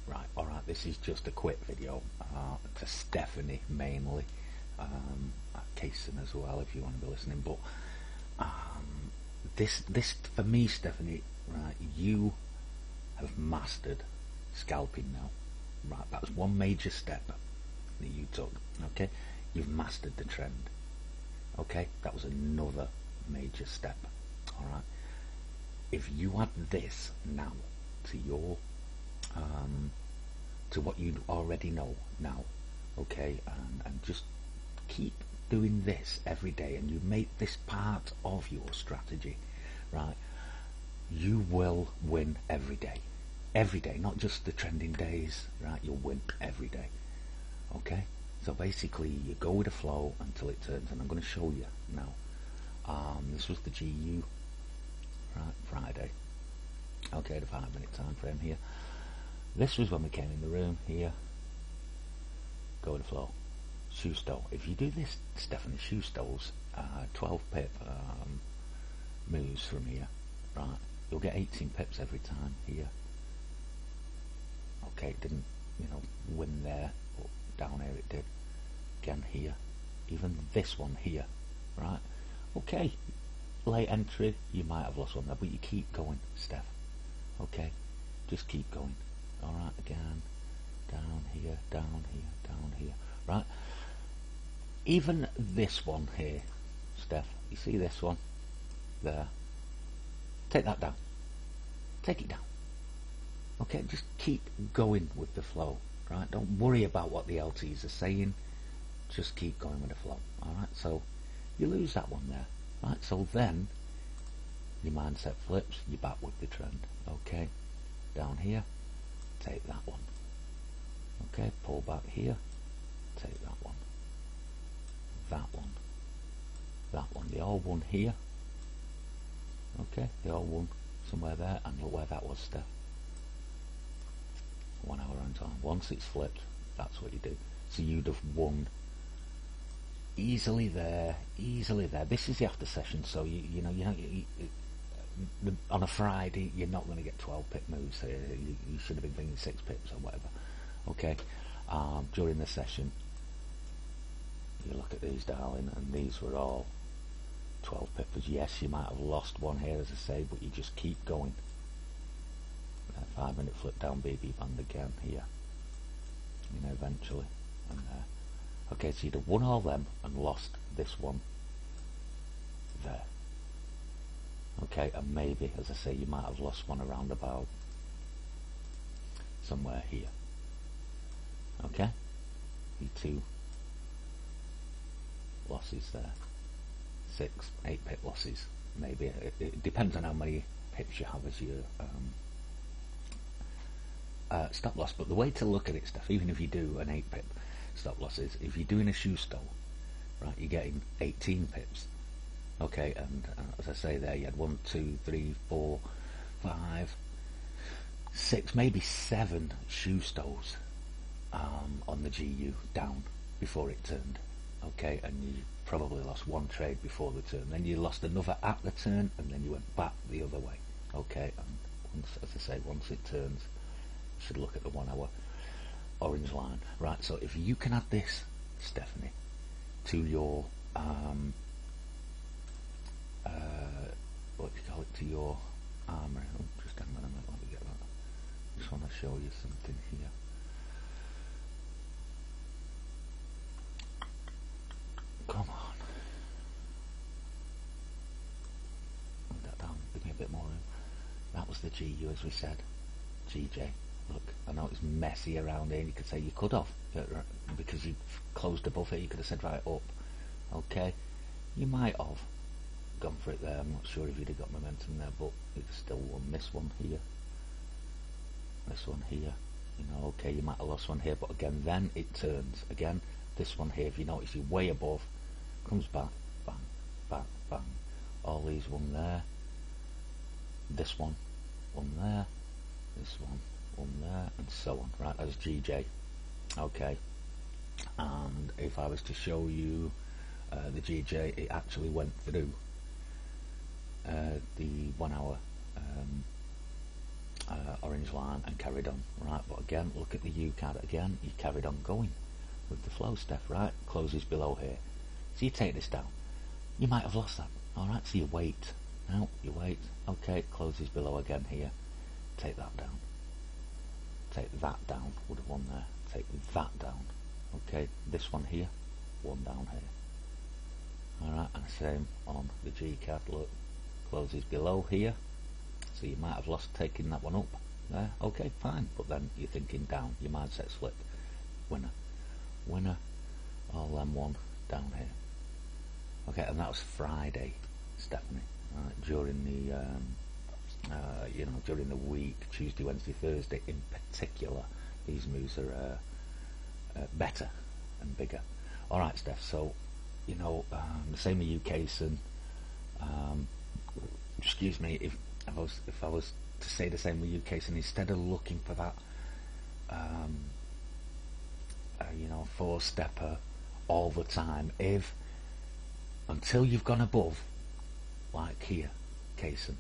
Right, alright, this is just a quick video to Stephanie mainly, Kaysen as well if you want to be listening, but this for me, Stephanie, right, you have mastered scalping now, right, that's one major step that you took, okay, you've mastered the trend, okay, that was another major step, alright, if you add this now to your to what you already know now, okay, and just keep doing this every day, and you make this part of your strategy, right, you will win every day, not just the trending days, right, you'll win every day, okay, so basically you go with the flow until it turns, and I'm going to show you now. This was the GU, right, Friday, okay, the 5-minute time frame here. This was when we came in the room here. Go with the flow. Shoe stole. If you do this, Stephanie, shoe stoles, 12 pip moves from here, right? You'll get 18 pips every time here. Okay, it didn't, win there, but down here it did. Again here. Even this one here, right? Okay, late entry, you might have lost one there, but you keep going, Steph. Okay, just keep going. Alright, again, down here, down here, down here, right? Even this one here, Steph, you see this one? There. Take that down. Take it down. Okay, just keep going with the flow, right? Don't worry about what the LTs are saying. Just keep going with the flow, alright? So, you lose that one there, right? So then, your mindset flips, you're back with the trend, okay? Down here. Take that one, okay, pull back here, take that one, they all won here, okay, they all won somewhere there, and look where that was, Steph, 1 hour on time. Once it's flipped, that's what you do, so you'd have won easily there, this is the after session, so you know, on a Friday you're not going to get 12 pip moves here. You should have been thinking 6 pips or whatever, okay. During the session you look at these, darling, and these were all 12 pippers. Yes, you might have lost one here, as I say, but you just keep going. 5-minute flip down BB band again here, eventually, and there. Okay, so you'd have won all them and lost this one there. Okay, and maybe, as I say, you might have lost one around about somewhere here. Okay, the 2 losses there, 6, 8 pip losses, maybe. It depends on how many pips you have as your stop loss. But the way to look at it, Steph, even if you do an 8 pip stop loss, is if you're doing a shoe stole, right, you're getting 18 pips. Okay, and as I say there, you had 1, 2, 3, 4, 5, 6, maybe 7 shoe stoles on the GU down before it turned. Okay, and you probably lost 1 trade before the turn, then you lost another at the turn, and then you went back the other way. Okay, and once, as I say, once it turns, you should look at the 1 hour orange line. Right, so if you can add this, Stephanie, to your what do you call it, to your armour. Oh, just hang on a minute, let me get that. I just want to show you something here. Come on. Bring that down, give me a bit more room. That was the GU, as we said. GJ. Look, I know it's messy around here, you could say you could have, because you closed above it, you could have said right up. Okay, you might have gone for it there. I'm not sure if you'd have got momentum there, but it's still won. This one here, okay, you might have lost one here, but again, then it turns again. This one here, if you notice, you're way above, comes back, bang, bang, bang. All these one there, this one there, this one there, and so on. Right, that's GJ. Okay, and if I was to show you the GJ, it actually went through the 1 hour orange line and carried on, right? But again, look at the U card again, you carried on going with the flow, Steph, right? Closes below here. So you take this down. You might have lost that, alright? So you wait. Now, you wait. Okay, closes below again here. Take that down. Take that down. Would have won there. Take that down. Okay, this one here. One down here. Alright, and same on the G card. Look, closes below here. So you might have lost taking that one up there. Okay, fine. But then you're thinking down. Your mindset's flipped. Winner. Winner. All them one down here. Okay, and that was Friday, Stephanie. During the during the week, Tuesday, Wednesday, Thursday in particular, these moves are better and bigger. All right, Steph. So, the same with you, Kaysen. Excuse me, if I was to say the same with you, Kaysen, instead of looking for that, 4-stepper all the time, until you've gone above, like here, Kaysen,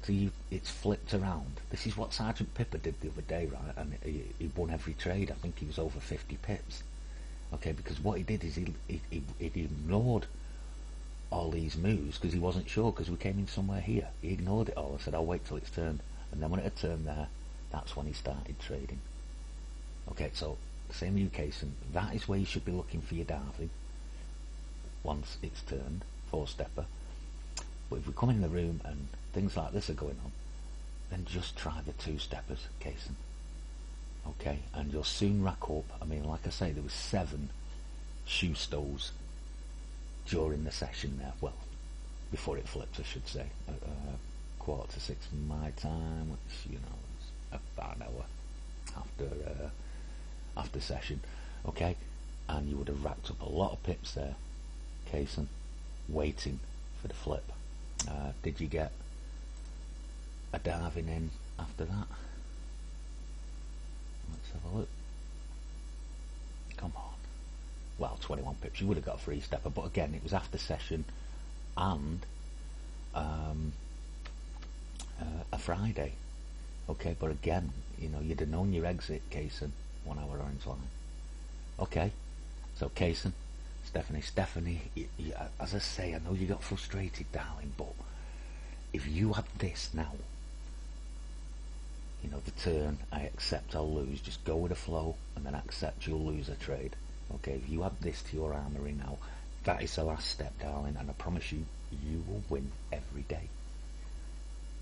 till it's flipped around. This is what Sergeant Pippa did the other day, right? And he won every trade. I think he was over 50 pips. Okay, because what he did is he ignored all these moves because he wasn't sure, because we came in somewhere here. He ignored it all. I said, I'll wait till it's turned. And then when it had turned there, that's when he started trading. Okay, so same with you, Kaysen. That is where you should be looking for your diving once it's turned, 4-stepper. But if we come in the room and things like this are going on, then just try the 2-steppers, Kaysen. Okay, and you'll soon rack up. I mean, like I say, there was 7 shoe stoles during the session there. Well, before it flips, I should say. At 5:45 my time, which is about an hour after session. Okay, and you would have racked up a lot of pips there, Kaysen, waiting for the flip. Did you get a diving in after that? Let's have a look. Come on. Well, 21 pips. You would have got a 3-stepper, but again, it was after session and a Friday. Okay, but again, you'd have known your exit, Kaysen, 1 hour orange line. Okay, so Kaysen, Stephanie, as I say, I know you got frustrated, darling, but if you had this now, the turn, I accept I'll lose, just go with the flow, and then accept you'll lose a trade. Okay, if you add this to your armoury now, that is the last step, darling, and I promise you, you will win every day.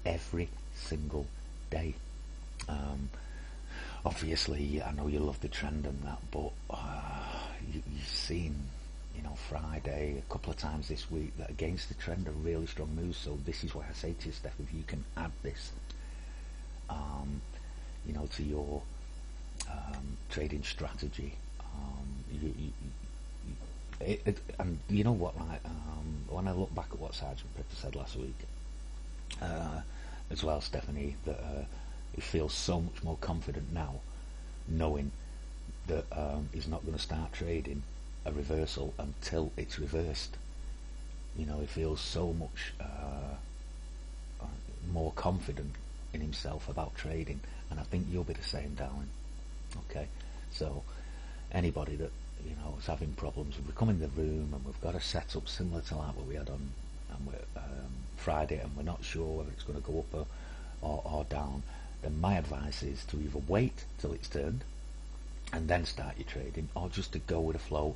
Every single day. Obviously, I know you love the trend and that, but you've seen, Friday, a couple of times this week, that against the trend are really strong moves. So this is why I say to you, Steph, if you can add this, to your trading strategy, and you know what, like, when I look back at what Sergeant Pippa said last week, as well, Stephanie, that he feels so much more confident now, knowing that he's not going to start trading a reversal until it's reversed. He feels so much more confident in himself about trading, and I think you'll be the same, darling. Okay, so anybody that is having problems, if we come in the room and we've got a setup similar to like what we had on Friday, and we're not sure whether it's going to go up or down, then my advice is to either wait till it's turned and then start your trading, or just to go with the flow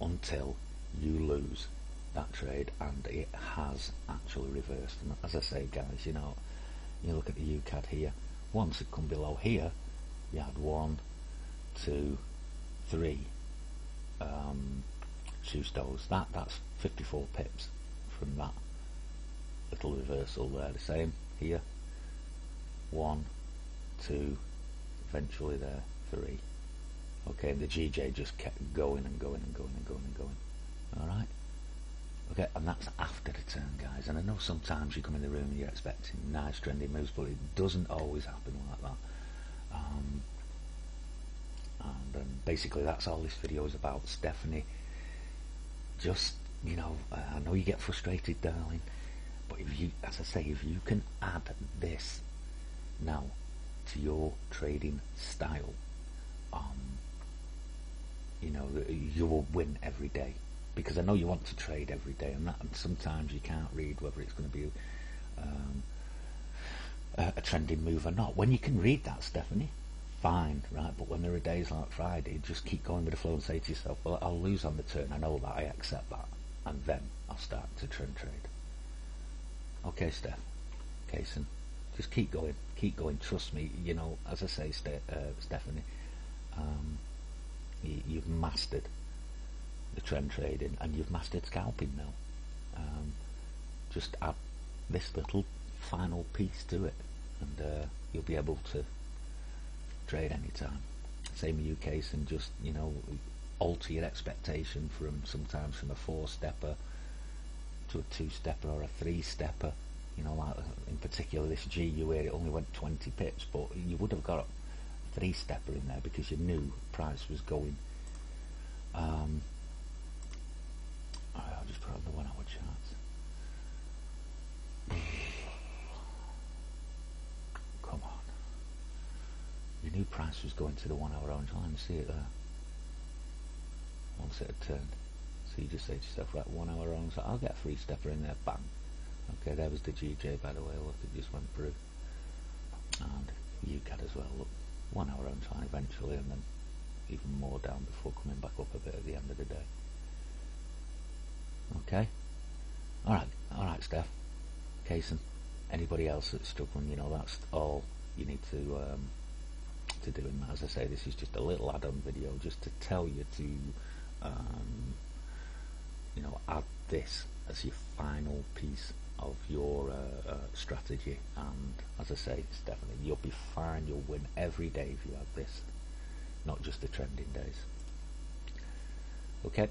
until you lose that trade and it has actually reversed. And as I say, guys, you look at the UCAD here. Once it come below here, you had 1, 2, 3 shoe stoles. That's 54 pips from that little reversal there. The same here. 1, 2, eventually there 3. Okay, and the GJ just kept going and going and going and going and going. Alright? Okay, and that's after the turn, guys. And I know sometimes you come in the room and you're expecting nice trendy moves, but it doesn't always happen like that. And basically that's all this video is about, Stephanie. Just, I know you get frustrated, darling, but if you, as I say, if you can add this now to your trading style. You know, you will win every day, because I know you want to trade every day, and sometimes you can't read whether it's going to be a trending move or not. When you can read that, Stephanie, fine, right? But when there are days like Friday, just keep going with the flow and say to yourself, well, I'll lose on the turn, I know that, I accept that, and then I'll start to trend trade. Okay, Steph, Kaysen, just keep going, trust me. You know, as I say, Stephanie, you've mastered the trend trading, and you've mastered scalping now. Just add this little final piece to it, and you'll be able to trade anytime. Same with you, Kaysen, just, you know, alter your expectation sometimes from a 4-stepper to a 2-stepper or a 3-stepper. You know, like in particular this GU where it only went 20 pips, but you would have got a 3-stepper in there because you knew price was going. I'll just put on the 1 hour charts. Come on. You knew price was going to the 1 hour orange line. See it there? Once it had turned. So you just say to yourself, right, 1 hour orange, I'll get a 3-stepper in there, bang. Okay, there was the GJ, by the way, look, it just went through. And UCAD as well, look, 1 hour orange line eventually, and then even more down before coming back up a bit at the end of the day. Okay? Alright, Steph, Kaysen, anybody else that's struggling, you know, that's all you need to do. And as I say, this is just a little add-on video just to tell you to, you know, add this as your final piece of your strategy. And as I say, Stephanie, you'll be fine, you'll win every day if you have this, not just the trending days. Okay?